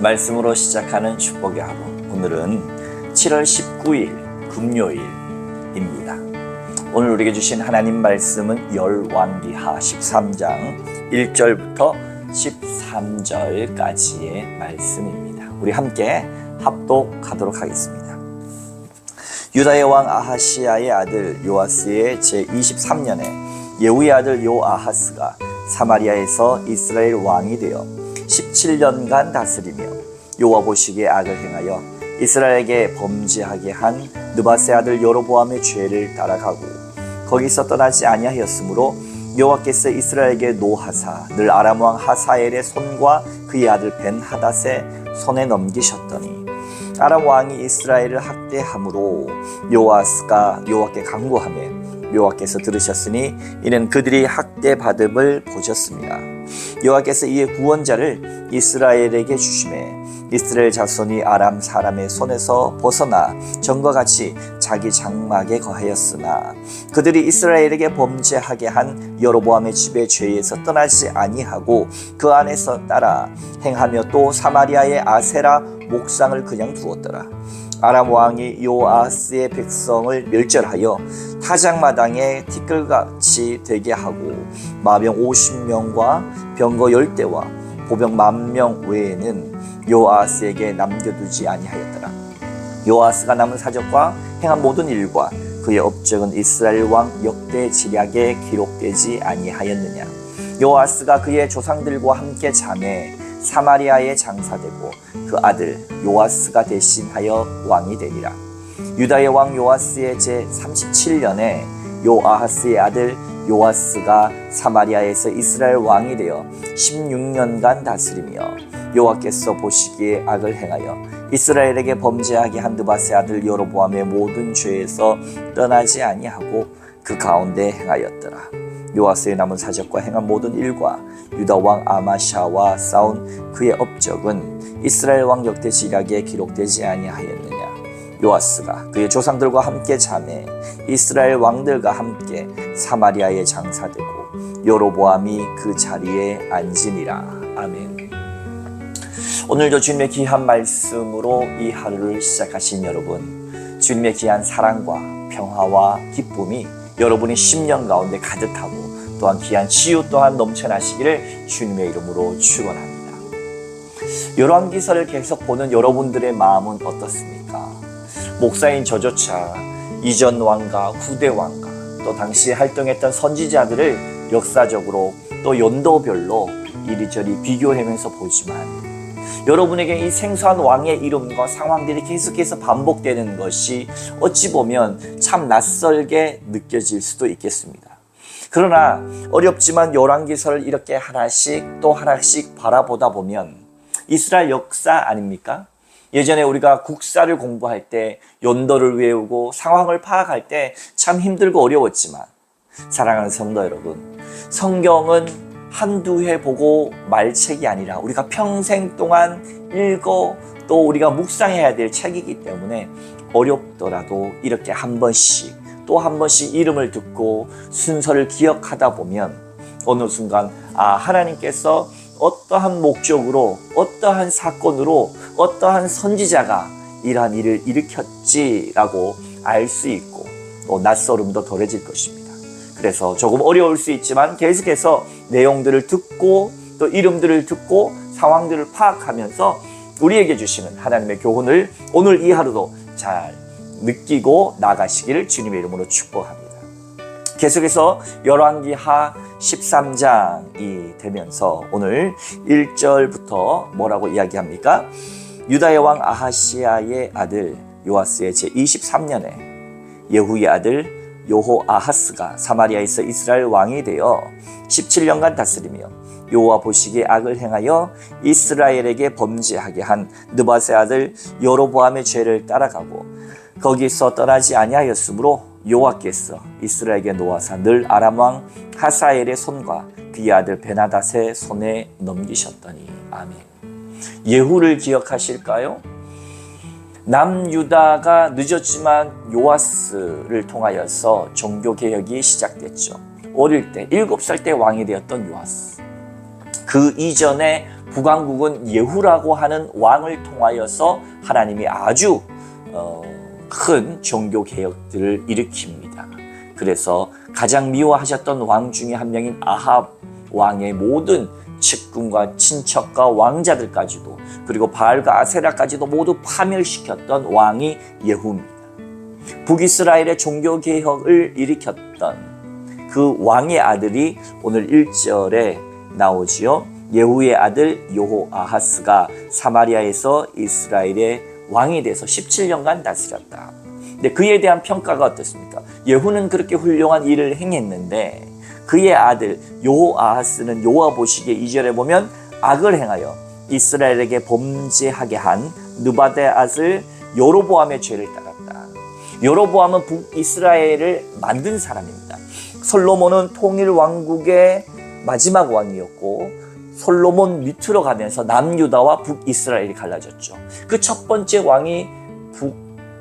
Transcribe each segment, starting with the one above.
말씀으로 시작하는 축복의 하루. 오늘은 7월 19일 금요일입니다. 오늘 우리에게 주신 하나님 말씀은 열왕기하 13장 1절부터 13절까지의 말씀입니다. 우리 함께 합독하도록 하겠습니다. 유다의 왕 아하시야의 아들 요아스의 제23년에 예후의 아들 요아하스가 사마리아에서 이스라엘 왕이 되어 17년간 다스리며 여호와 보시기에 악을 행하여 이스라엘에게 범죄하게 한 느밧의 아들 여로보암의 죄를 따라가고 거기서 떠나지 아니하였으므로 여호와께서 이스라엘에게 노하사 늘 아람 왕 하사엘의 손과 그의 아들 벤하닷의 손에 넘기셨더니 아람 왕이 이스라엘을 학대함으로 요아스가 여호와께 간구하며 여호와께서 들으셨으니 이는 그들이 학대받음을 보셨습니다. 여호와께서 이에 구원자를 이스라엘에게 주시매 이스라엘 자손이 아람 사람의 손에서 벗어나 전과 같이 자기 장막에 거하였으나 그들이 이스라엘에게 범죄하게 한 여로보암의 집의 죄에서 떠나지 아니하고 그 안에서 따라 행하며 또 사마리아의 아세라 목상을 그냥 두었더라. 아람 왕이 요아스의 백성을 멸절하여 타작마당에 티끌같이 되게 하고 마병 50명과 병거 10대와 보병 10,000명 외에는 요아스에게 남겨두지 아니하였더라. 요아스가 남은 사적과 행한 모든 일과 그의 업적은 이스라엘 왕 역대 지략에 기록되지 아니하였느냐. 요아스가 그의 조상들과 함께 잠에 사마리아에 장사되고 그 아들 요아스가 대신하여 왕이 되니라. 유다의 왕 요아스의 제37년에 요아하스의 아들 요아스가 사마리아에서 이스라엘 왕이 되어 16년간 다스리며 여호와께서 보시기에 악을 행하여 이스라엘에게 범죄하게 한 느밧의 아들 여로보암의 모든 죄에서 떠나지 아니하고 그 가운데 행하였더라. 요아스의 남은 사적과 행한 모든 일과 유다 왕 아마샤와 싸운 그의 업적은 이스라엘 왕 역대 지략에 기록되지 아니하였느냐. 요아스가 그의 조상들과 함께 잠에 이스라엘 왕들과 함께 사마리아에 장사되고 여로보암이 그 자리에 앉으니라. 아멘. 오늘도 주님의 귀한 말씀으로 이 하루를 시작하신 여러분, 주님의 귀한 사랑과 평화와 기쁨이 여러분의 심령 가운데 가득하고 또한 귀한 치유 또한 넘쳐나시기를 주님의 이름으로 축원합니다. 열왕기서를 계속 보는 여러분들의 마음은 어떻습니까? 목사인 저조차 이전 왕과 후대 왕과 또 당시에 활동했던 선지자들을 역사적으로 또 연도별로 이리저리 비교하면서 보지만 여러분에게 이 생소한 왕의 이름과 상황들이 계속해서 반복되는 것이 어찌 보면 참 낯설게 느껴질 수도 있겠습니다. 그러나 어렵지만 열왕기서를 이렇게 하나씩 또 하나씩 바라보다 보면 이스라엘 역사 아닙니까? 예전에 우리가 국사를 공부할 때 연도를 외우고 상황을 파악할 때 참 힘들고 어려웠지만 사랑하는 성도 여러분, 성경은 한두 해 보고 말 책이 아니라 우리가 평생 동안 읽어 또 우리가 묵상해야 될 책이기 때문에 어렵더라도 이렇게 한 번씩 또 한 번씩 이름을 듣고 순서를 기억하다 보면 어느 순간 하나님께서 어떠한 목적으로 어떠한 사건으로 어떠한 선지자가 이러한 일을 일으켰지라고 알 수 있고 또 낯설음도 덜해질 것입니다. 그래서 조금 어려울 수 있지만 계속해서 내용들을 듣고 또 이름들을 듣고 상황들을 파악하면서 우리에게 주시는 하나님의 교훈을 오늘 이 하루도 잘 느끼고 나가시기를 주님의 이름으로 축복합니다. 계속해서 열왕기하 13장이 되면서 오늘 1절부터 뭐라고 이야기합니까? 유다의 왕 아하시야의 아들 요아스의 제23년에 예후의 아들 요호아하스가 사마리아에서 이스라엘 왕이 되어 17년간 다스리며 여호와 보시기에 악을 행하여 이스라엘에게 범죄하게 한 느밧의 아들 여로보암의 죄를 따라가고 거기서 떠나지 아니하였으므로 여호와께서 이스라엘에게 노하사 늘 아람 왕 하사엘의 손과 그의 아들 벤하닷의 손에 넘기셨더니. 아멘. 예후를 기억하실까요? 남유다가 늦었지만 요아스를 통하여서 종교개혁이 시작됐죠. 어릴 때 7살 때 왕이 되었던 요아스. 그 이전에 북왕국은 예후라고 하는 왕을 통하여서 하나님이 아주 큰 종교 개혁들을 일으킵니다. 그래서 가장 미워하셨던 왕 중에 한 명인 아합 왕의 모든 측근과 친척과 왕자들까지도, 그리고 바알과 아세라까지도 모두 파멸시켰던 왕이 예후입니다. 북이스라엘의 종교 개혁을 일으켰던 그 왕의 아들이 오늘 1절에 나오지요. 예후의 아들 여호아하스가 사마리아에서 이스라엘의 왕이 돼서 17년간 다스렸다. 근데 그에 대한 평가가 어떻습니까? 예후는 그렇게 훌륭한 일을 행했는데 그의 아들 여호아하스는 여호와 보시기에 2절에 보면 악을 행하여 이스라엘에게 범죄하게 한 느바데 아들 여로보암의 죄를 따랐다. 여로보암은 북이스라엘을 만든 사람입니다. 솔로몬은 통일 왕국의 마지막 왕이었고 솔로몬 밑으로 가면서 남유다와 북이스라엘이 갈라졌죠. 그 첫 번째 왕이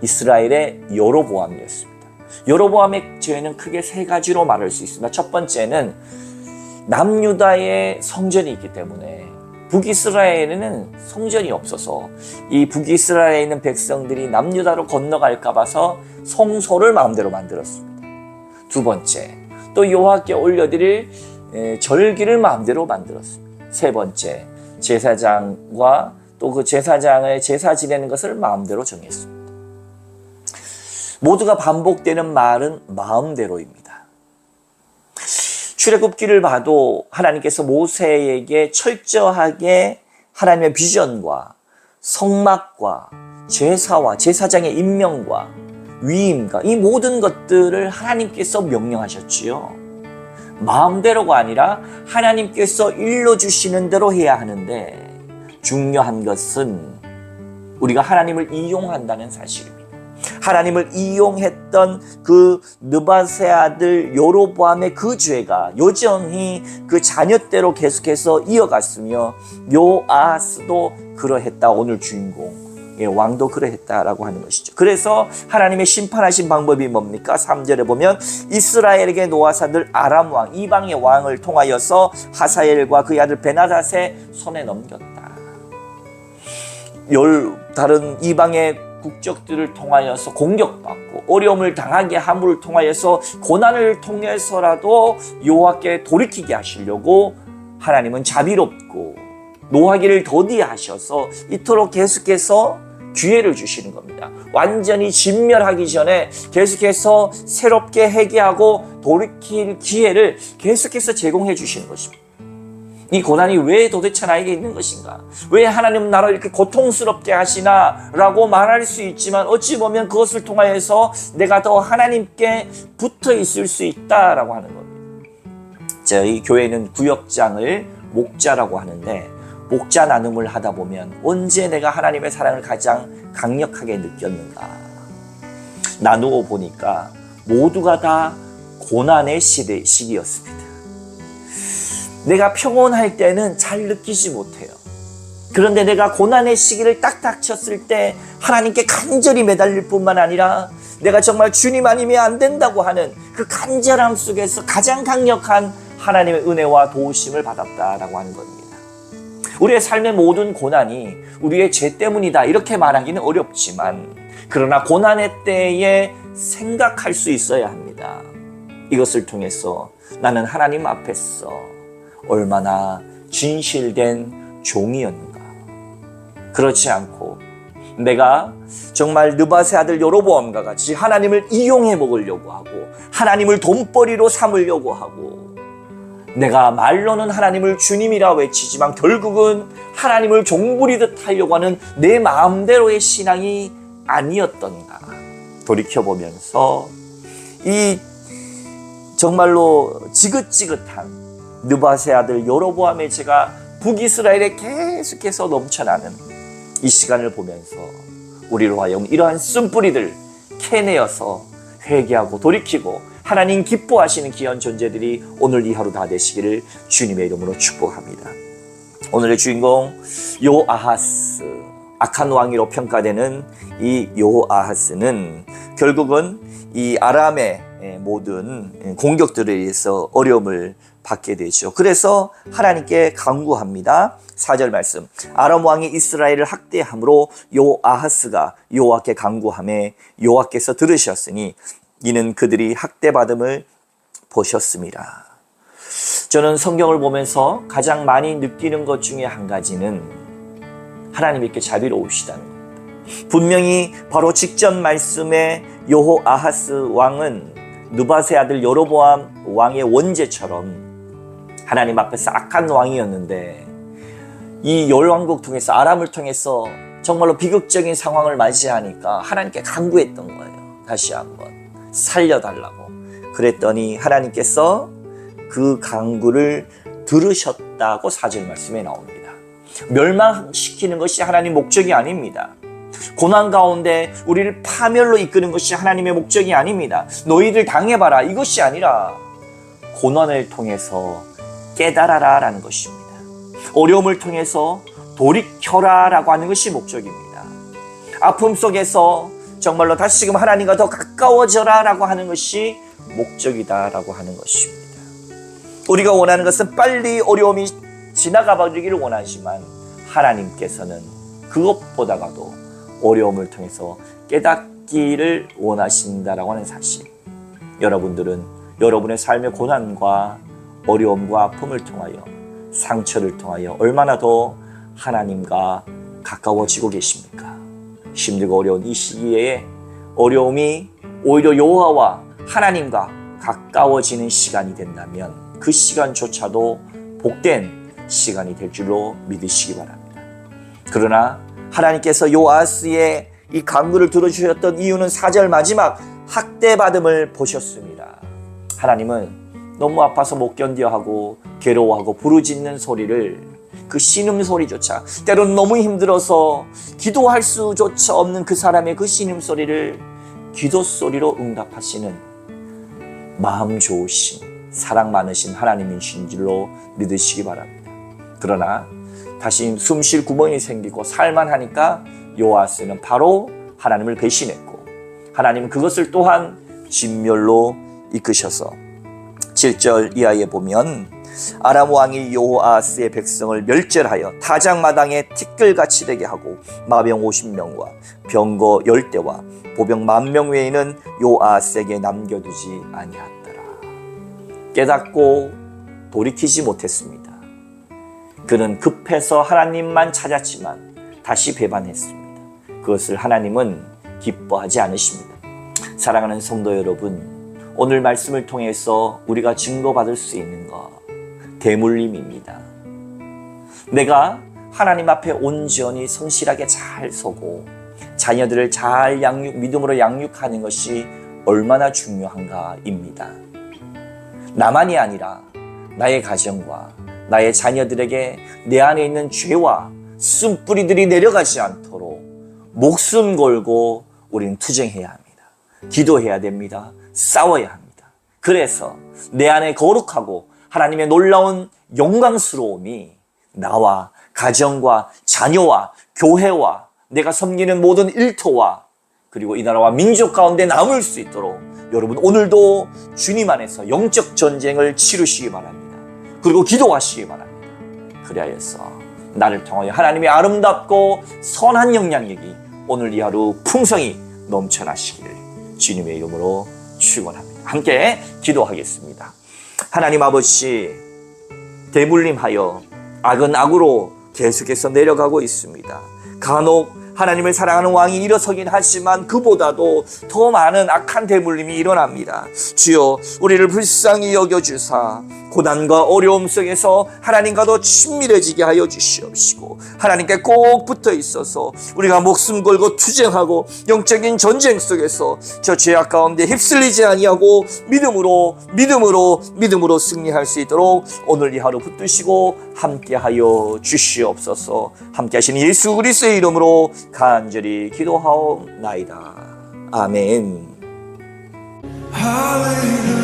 북이스라엘의 여로보암이었습니다. 여로보암의 죄는 크게 세 가지로 말할 수 있습니다. 첫 번째는 남유다에 성전이 있기 때문에 북이스라엘에는 성전이 없어서 이 북이스라엘에 있는 백성들이 남유다로 건너갈까 봐서 성소를 마음대로 만들었습니다. 두 번째, 또 여호와께 올려드릴 절기를 마음대로 만들었습니다. 세 번째, 제사장과 또 그 제사장의 제사 지내는 것을 마음대로 정했습니다. 모두가 반복되는 말은 마음대로입니다. 출애굽기를 봐도 하나님께서 모세에게 철저하게 하나님의 비전과 성막과 제사와 제사장의 임명과 위임과 이 모든 것들을 하나님께서 명령하셨지요. 마음대로가 아니라 하나님께서 일러주시는 대로 해야 하는데, 중요한 것은 우리가 하나님을 이용한다는 사실입니다. 하나님을 이용했던 그 느밧의 아들 여로보암의 그 죄가 여전히 그 자녀대로 계속해서 이어갔으며 여호아하스도 그러했다. 오늘 주인공 왕도 그러했다라고 하는 것이죠. 그래서 하나님의 심판하신 방법이 뭡니까? 3절에 보면 이스라엘에게 노아사들 아람 왕 이방의 왕을 통하여서 하사엘과 그의 아들 베나닷의 손에 넘겼다. 다른 이방의 국적들을 통하여서 공격받고 어려움을 당하게 함을 통하여서 고난을 통해서라도 여호와께 돌이키게 하시려고 하나님은 자비롭고 노하기를 더디하셔서 이토록 계속해서 기회를 주시는 겁니다. 완전히 진멸하기 전에 계속해서 새롭게 회개하고 돌이킬 기회를 계속해서 제공해 주시는 것입니다. 이 고난이 왜 도대체 나에게 있는 것인가? 왜 하나님은 나를 이렇게 고통스럽게 하시나? 라고 말할 수 있지만 어찌 보면 그것을 통하여서 내가 더 하나님께 붙어 있을 수 있다라고 하는 겁니다. 저희 교회는 구역장을 목자라고 하는데 목자 나눔을 하다 보면 언제 내가 하나님의 사랑을 가장 강력하게 느꼈는가? 나누어 보니까 모두가 다 고난의 시기였습니다. 내가 평온할 때는 잘 느끼지 못해요. 그런데 내가 고난의 시기를 딱 닥쳤을 때 하나님께 간절히 매달릴 뿐만 아니라 내가 정말 주님 아니면 안 된다고 하는 그 간절함 속에서 가장 강력한 하나님의 은혜와 도우심을 받았다라고 하는 겁니다. 우리의 삶의 모든 고난이 우리의 죄 때문이다 이렇게 말하기는 어렵지만, 그러나 고난의 때에 생각할 수 있어야 합니다. 이것을 통해서 나는 하나님 앞에서 얼마나 진실된 종이었는가. 그렇지 않고 내가 정말 느밧의 아들 여로보암과 같이 하나님을 이용해 먹으려고 하고 하나님을 돈벌이로 삼으려고 하고 내가 말로는 하나님을 주님이라 외치지만 결국은 하나님을 종부리듯 하려고 하는 내 마음대로의 신앙이 아니었던가 돌이켜보면서 이 정말로 지긋지긋한 느밧의 아들 여로보암의 죄가 북이스라엘에 계속해서 넘쳐나는 이 시간을 보면서 우리로 하여금 이러한 쓴뿌리들 캐내어서 회개하고 돌이키고 하나님 기뻐하시는 귀한 존재들이 오늘 이 하루 다 되시기를 주님의 이름으로 축복합니다. 오늘의 주인공 여호아하스, 악한 왕으로 평가되는 이 여호아하스는 결국은 이 아람의 모든 공격들에 의해서 어려움을 받게 되죠. 그래서 하나님께 간구합니다. 4절 말씀. 아람 왕이 이스라엘을 학대함으로 요아하스가 여호와께 간구하매 여호와께서 들으셨으니 이는 그들이 학대받음을 보셨습니다. 저는 성경을 보면서 가장 많이 느끼는 것 중에 한 가지는 하나님이 이렇게 자비로우시다는 겁니다. 분명히 바로 직전 말씀에 여호아하스 왕은 느밧의 아들 여로보암 왕의 원죄처럼 하나님 앞에서 악한 왕이었는데 이 열왕국 통해서 아람을 통해서 정말로 비극적인 상황을 맞이하니까 하나님께 간구했던 거예요. 다시 한번 살려달라고. 그랬더니 하나님께서 그 간구를 들으셨다고 4절 말씀에 나옵니다. 멸망시키는 것이 하나님 목적이 아닙니다. 고난 가운데 우리를 파멸로 이끄는 것이 하나님의 목적이 아닙니다. 너희들 당해봐라 이것이 아니라 고난을 통해서 깨달아라 라는 것입니다. 어려움을 통해서 돌이켜라 라고 하는 것이 목적입니다. 아픔 속에서 정말로 다시금 하나님과 더 가까워져라 라고 하는 것이 목적이다 라고 하는 것입니다. 우리가 원하는 것은 빨리 어려움이 지나가 버리기를 원하지만 하나님께서는 그것보다가도 어려움을 통해서 깨닫기를 원하신다라고 하는 사실. 여러분들은 여러분의 삶의 고난과 어려움과 아픔을 통하여 상처를 통하여 얼마나 더 하나님과 가까워지고 계십니까? 힘들고 어려운 이 시기에 어려움이 오히려 여호와와 하나님과 가까워지는 시간이 된다면 그 시간조차도 복된 시간이 될 줄로 믿으시기 바랍니다. 그러나 하나님께서 요아스의 이 간구를 들어주셨던 이유는 4절 마지막 학대받음을 보셨습니다. 하나님은 너무 아파서 못 견뎌하고 괴로워하고 부르짖는 소리를 그 신음소리조차 때로는 너무 힘들어서 기도할 수조차 없는 그 사람의 그 신음소리를 기도소리로 응답하시는 마음 좋으신 사랑 많으신 하나님이신 줄로 믿으시기 바랍니다. 그러나 다시 숨 쉴 구멍이 생기고 살만하니까 요아스는 바로 하나님을 배신했고 하나님은 그것을 또한 진멸로 이끄셔서 7절 이하에 보면 아람 왕이 요아스의 백성을 멸절하여 타작마당에 티끌같이 되게 하고 마병 50명과 병거 10대와 보병 10,000명 외에는 요아스에게 남겨두지 아니하더라. 깨닫고 돌이키지 못했습니다. 그는 급해서 하나님만 찾았지만 다시 배반했습니다. 그것을 하나님은 기뻐하지 않으십니다. 사랑하는 성도 여러분, 오늘 말씀을 통해서 우리가 증거받을 수 있는 것 대물림입니다. 내가 하나님 앞에 온전히 성실하게 잘 서고 자녀들을 잘 믿음으로 양육하는 것이 얼마나 중요한가입니다. 나만이 아니라 나의 가정과 나의 자녀들에게 내 안에 있는 죄와 쓴뿌리들이 내려가지 않도록 목숨 걸고 우리는 투쟁해야 합니다. 기도해야 됩니다. 싸워야 합니다. 그래서 내 안에 거룩하고 하나님의 놀라운 영광스러움이 나와 가정과 자녀와 교회와 내가 섬기는 모든 일터와 그리고 이 나라와 민족 가운데 남을 수 있도록 여러분 오늘도 주님 안에서 영적 전쟁을 치르시기 바랍니다. 그리고 기도하시기 바랍니다. 그리하여서 나를 통하여 하나님의 아름답고 선한 영향력이 오늘 이 하루 풍성히 넘쳐나시기를 주님의 이름으로 축원합니다. 함께 기도하겠습니다. 하나님 아버지, 대물림하여 악은 악으로 계속해서 내려가고 있습니다. 간혹 하나님을 사랑하는 왕이 일어서긴 하지만 그보다도 더 많은 악한 대물림이 일어납니다. 주여, 우리를 불쌍히 여겨주사 고난과 어려움 속에서 하나님과도 친밀해지게 하여 주시옵시고 하나님께 꼭 붙어 있어서 우리가 목숨 걸고 투쟁하고 영적인 전쟁 속에서 저 죄악 가운데 휩쓸리지 아니하고 믿음으로 승리할 수 있도록 오늘 이 하루 붙드시고 함께하여 주시옵소서. 함께하시는 예수 그리스도의 이름으로 간절히 기도하옵나이다. 아멘. 할렐루야.